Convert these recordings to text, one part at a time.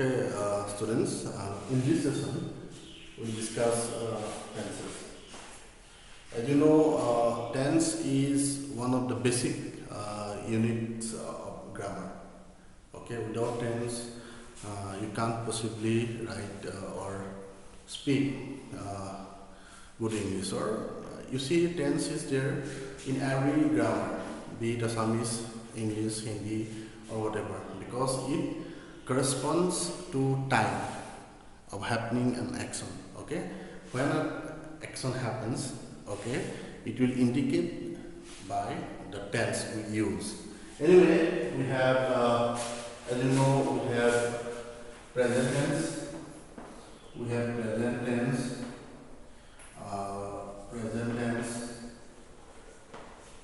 Okay, students, in this session we'll discuss tenses. As you know, tense is one of the basic units of grammar. Okay, without tense, you can't possibly write or speak good English. Or you see, tense is there in every grammar, be it Assamese, English, Hindi, or whatever, because it corresponds to time of happening an action. Okay, when an action happens, okay, it will indicate by the tense we use. Anyway, we have, as you know, we have present tense, we have present tense,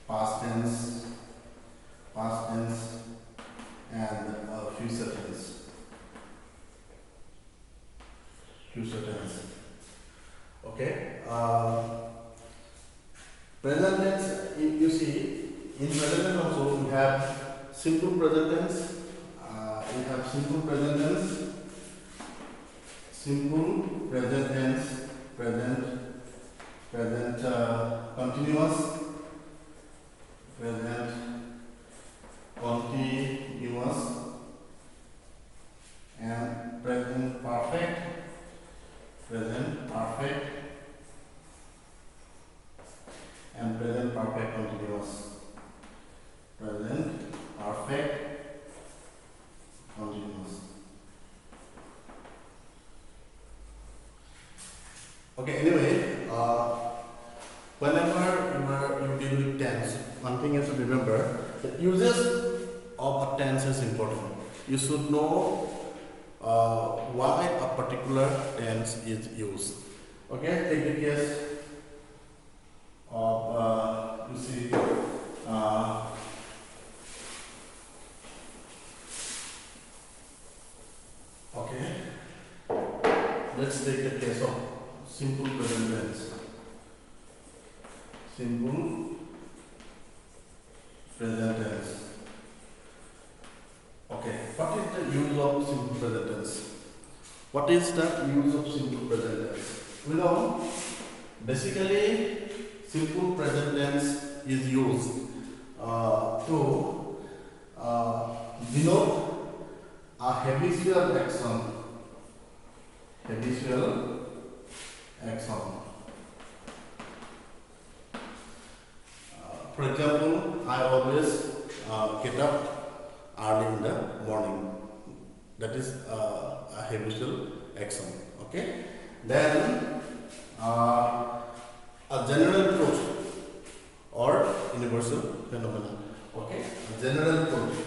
past tense, and future tense. Okay. Present tense, you see, in present tense also we have simple present tense. We have simple present tense, present continuous, and present perfect, and present perfect continuous, Okay, anyway, whenever you deal with tense, one thing you should remember, the uses of a tense is important. You should know why a particular tense is used. Okay, take the case of you see okay, let's take the case of simple present tense. Okay, what is the use of simple present tense? What is the use of simple present tense? We know basically simple present tense is used to denote a habitual action. For example, I always get up early in the morning. That is a habitual action. Okay. Then a general truth or universal phenomenon. Okay. A general truth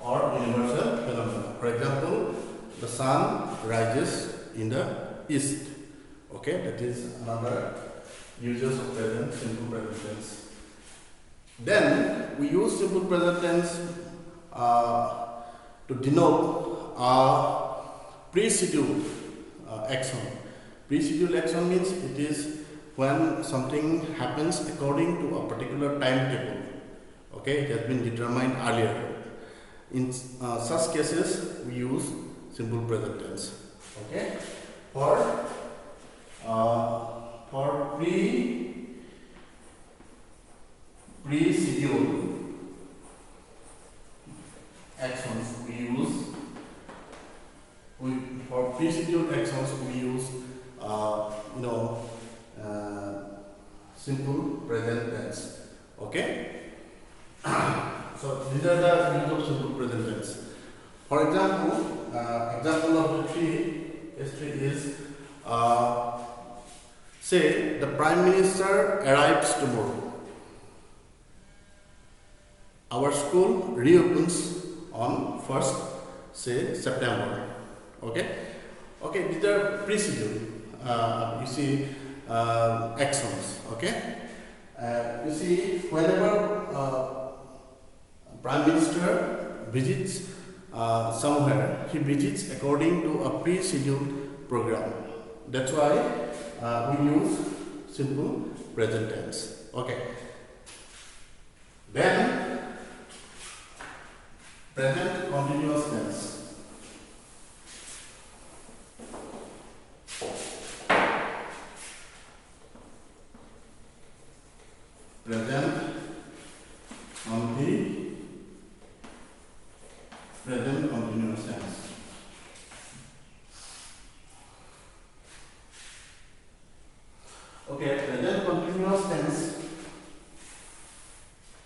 or universal phenomenon. For example, the sun rises in the east. Okay, that is another uses of simple present tense. Then we use simple present tense to denote a pre-scheduled action. Pre-scheduled action means it is when something happens according to a particular timetable. Okay, it has been determined earlier. In such cases, we use simple present tense. Okay, for pre-scheduled actions we use simple present tense. Okay. So these are the use of simple present tense. For example, example of the three is say the Prime Minister arrives tomorrow. Our school reopens on 1st, say, September. Okay, these are pre-scheduled. You see actions. Okay, you see whenever Prime Minister visits somewhere, he visits according to a pre-scheduled program. That's why we use simple present tense. Okay. Then present continuous tense. Present continuous tense. Okay, present continuous tense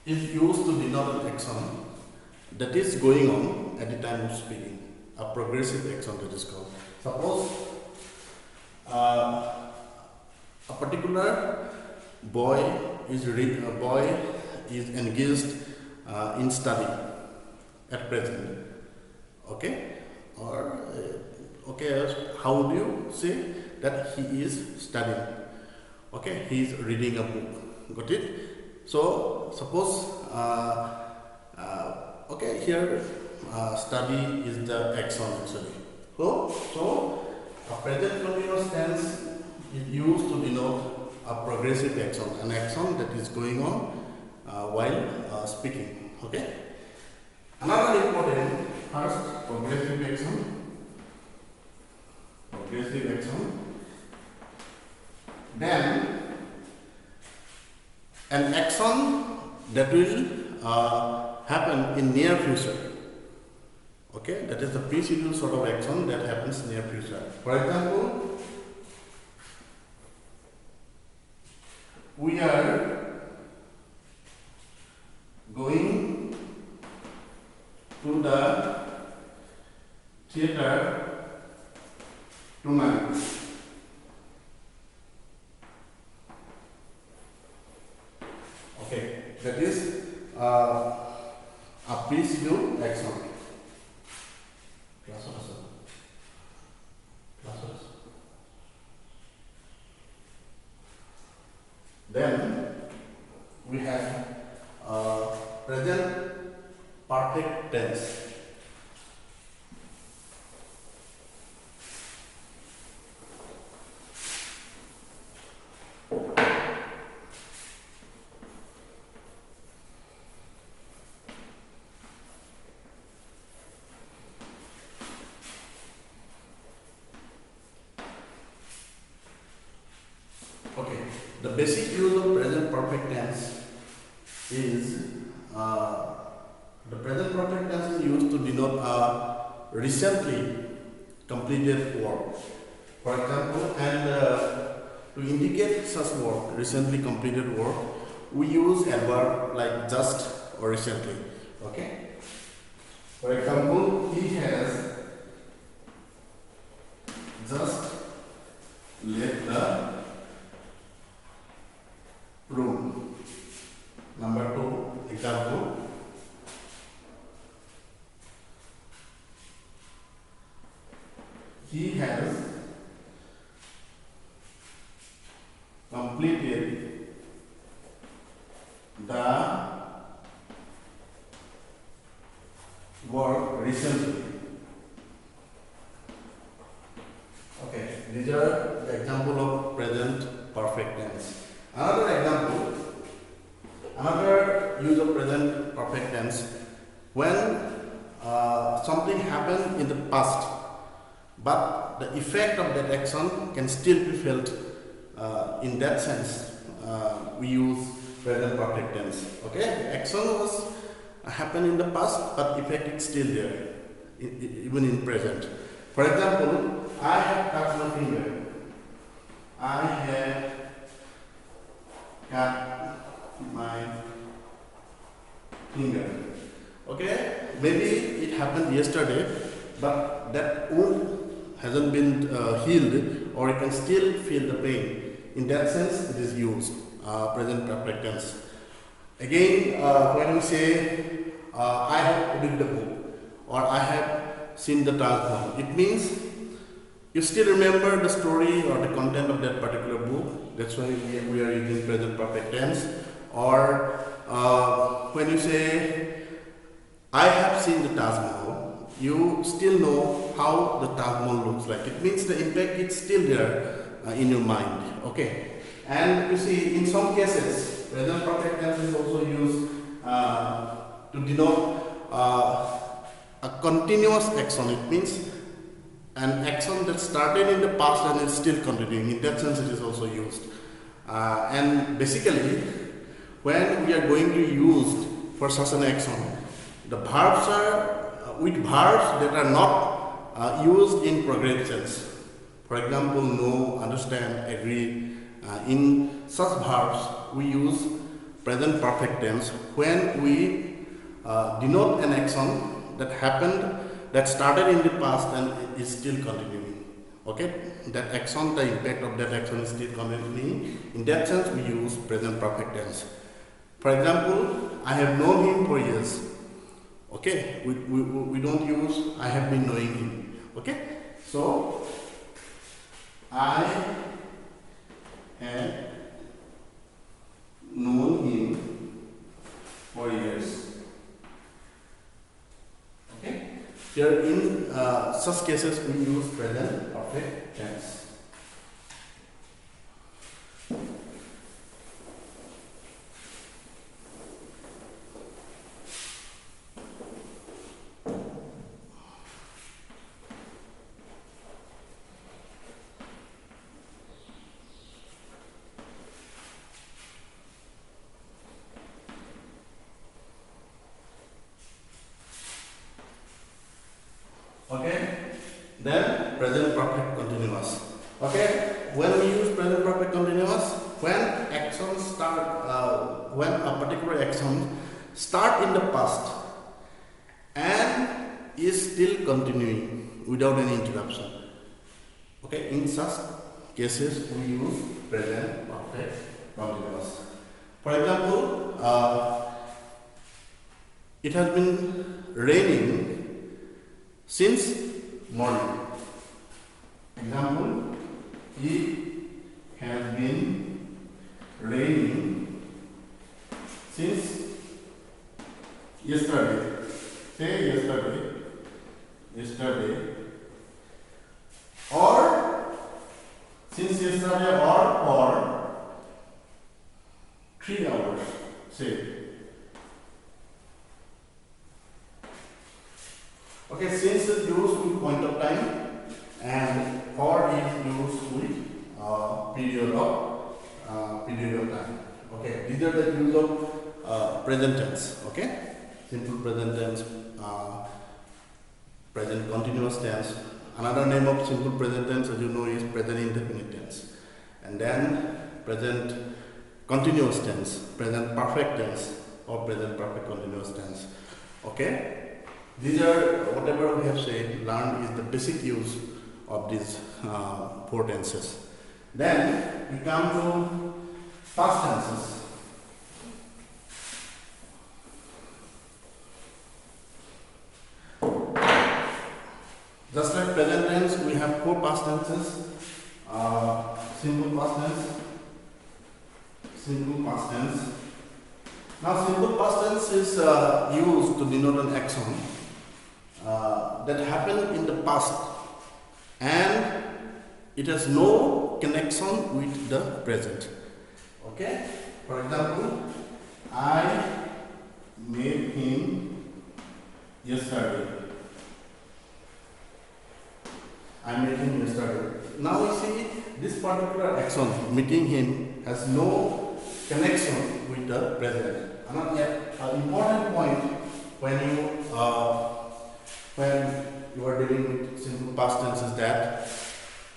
is used to denote an action that is going on at the time of speaking. A progressive action, that is called. Suppose a particular boy is engaged in study at present. Okay, or okay, how would you say that he is studying? Okay, he is reading a book. Got it? So suppose okay, here study is the action actually. So a present continuous tense is used to denote a progressive action, an action that is going on while speaking. Okay. Another important first progressive action. Then an action that will happen in near future. Okay, that is the preceding sort of action that happens near future. For example, we are going to the theater tonight. Okay, that is a preceding action. Then we have present perfect tense. Okay, the basic use of present perfect tense is the present perfect tense is used to denote a recently completed work. For example, and to indicate such work, recently completed work, we use adverb like just or recently. Okay. For example, he has just left the room. Number 2 example. He has completed the work recently. Okay, these are the example of present perfect tense. Another use of present perfect tense, when something happened in the past, but the effect of that action can still be felt. In that sense, we use present perfect tense. Okay, the action was happened in the past, but effect is still there, even in present. For example, I have cut my finger. I have cut my finger. Okay, maybe it happened yesterday, but that wound hasn't been healed, or you can still feel the pain. In that sense, it is used present perfect tense. Again, when we say I have read the book or I have seen the Taj Mahal, it means you still remember the story or the content of that particular book. That's why we are using present perfect tense. Or when you say I have seen the Taj Mahal, you still know how the Taj Mahal looks like. It means the impact is still there in your mind. Okay, and you see in some cases present perfect tense is also used denote a continuous action. It means an action that started in the past and is still continuing. In that sense, it is also used. And basically, when we are going to use for such an action, the verbs are with verbs that are not used in progressive tense. For example, know, understand, agree. In such verbs, we use present perfect tense when we denote an action that happened, that started in the past and is still continuing. Okay, that action, the impact of that action is still continuing. In that sense, we use present perfect tense. For example, I have known him for years. Okay, we don't use I have been knowing him. Okay, so I have known him for years. Okay, here in such cases we use present perfect tense. Okay, then present perfect continuous. Okay, when we use present perfect continuous, when actions start, when a particular action start in the past and is still continuing without any interruption. Okay, in such cases we use present perfect continuous. For example, it has been raining since morning. Example, it has been raining since yesterday. Say yesterday, or since yesterday, or for 3 hours. Say. Okay, since is used with point of time and for is used with period of time. Okay, these are the use of present tense. Okay, simple present tense, present continuous tense. Another name of simple present tense, as you know, is present indefinite tense, and then present continuous tense, present perfect tense, or present perfect continuous tense. Okay. These are, whatever we have said, learned is the basic use of these 4 tenses. Then we come to past tenses. Just like present tense, we have 4 past tenses. Simple past tense, simple past tense. Now, simple past tense is used to denote an action that happened in the past and it has no connection with the present. Okay, for example, I met him yesterday. I met him yesterday. Now we see this particular action, meeting him, has no connection with the present. Another important point when you are dealing with simple past tense is that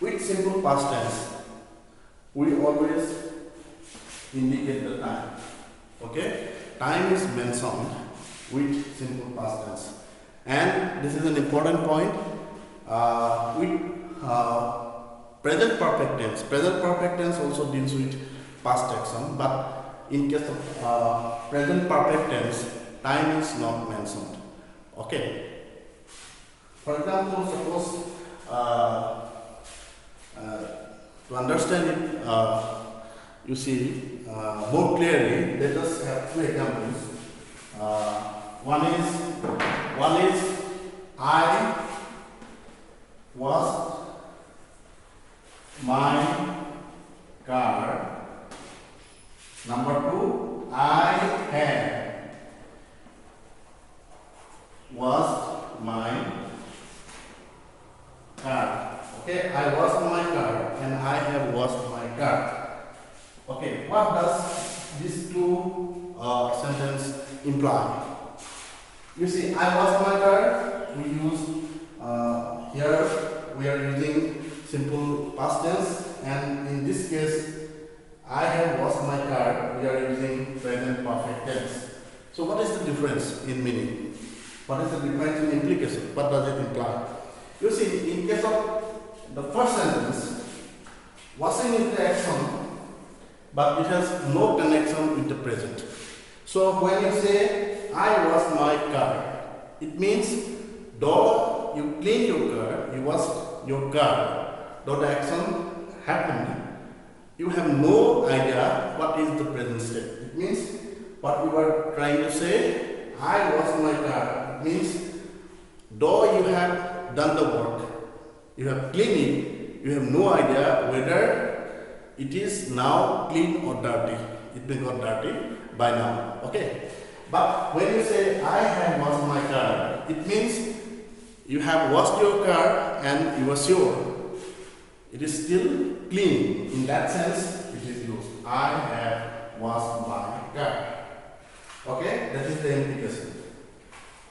with simple past tense we always indicate the time. Okay, time is mentioned with simple past tense, and this is an important point. With present perfect tense. Present perfect tense also deals with past action, but in case of present perfect tense, time is not mentioned. Okay. For example, suppose to understand it, you see more clearly, let us have 2 examples. One is I washed my car. Number 2, I had imply? You see, I washed my car. We use here we are using simple past tense, and in this case, I have washed my car. We are using present perfect tense. So, what is the difference in meaning? What is the difference in implication? What does it imply? You see, in case of the first sentence, washing is the action, but it has no connection with the present. So when you say I wash my car, it means though you clean your car, you wash your car, though the action happened, you have no idea what is the present state. It means what you are trying to say, I wash my car. It means though you have done the work, you have cleaned it, you have no idea whether it is now clean or dirty. It may got dirty by now. Okay. But when you say I have washed my car, it means you have washed your car and you are sure it is still clean. In that sense, it is used. I have washed my car. Okay, that is the implication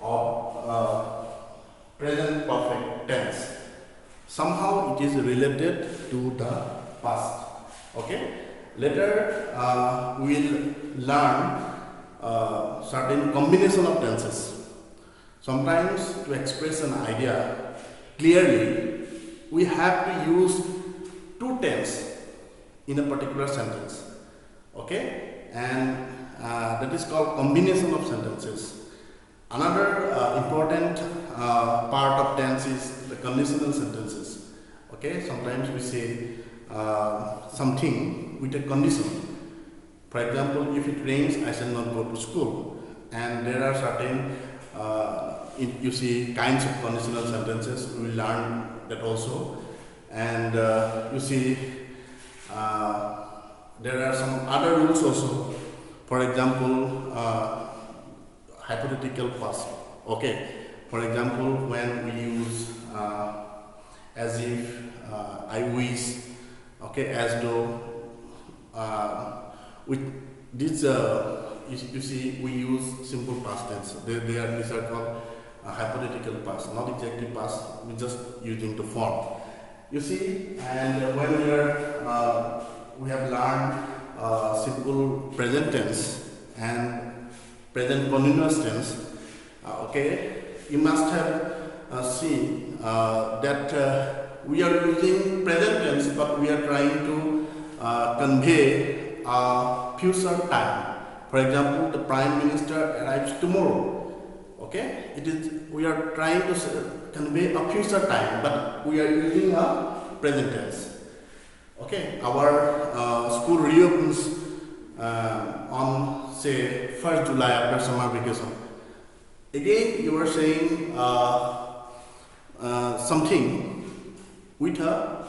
of present perfect tense. Somehow it is related to the past. Okay. Later we will learn certain combination of tenses. Sometimes to express an idea clearly, we have to use two tenses in a particular sentence. Okay, and that is called combination of sentences. Another important part of tense is the conditional sentences. Okay, sometimes we say something with a condition. For example, if it rains, I shall not go to school. And there are certain, you see, kinds of conditional sentences. We will learn that also. And you see, there are some other rules also. For example, hypothetical past. Okay. For example, when we use as if, I wish. Okay, as though. With this, you see, we use simple past tense. These are called hypothetical past, not exactly past. We just using the form. You see, and when we have learned simple present tense and present continuous tense. Okay, you must have seen that we are using present tense, but we are trying to convey future time. For example, the Prime Minister arrives tomorrow. Okay, we are trying to convey a future time, but we are using a present tense. Okay, our school reopens on say 1st July after summer vacation. Again, you are saying something with a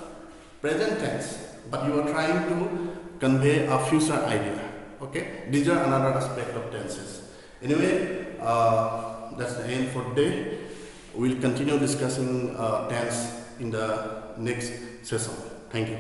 present tense, but you are trying to convey a future idea. Okay, these are another aspect of tenses. Anyway, that's the end for today. We'll continue discussing tense in the next session. Thank you.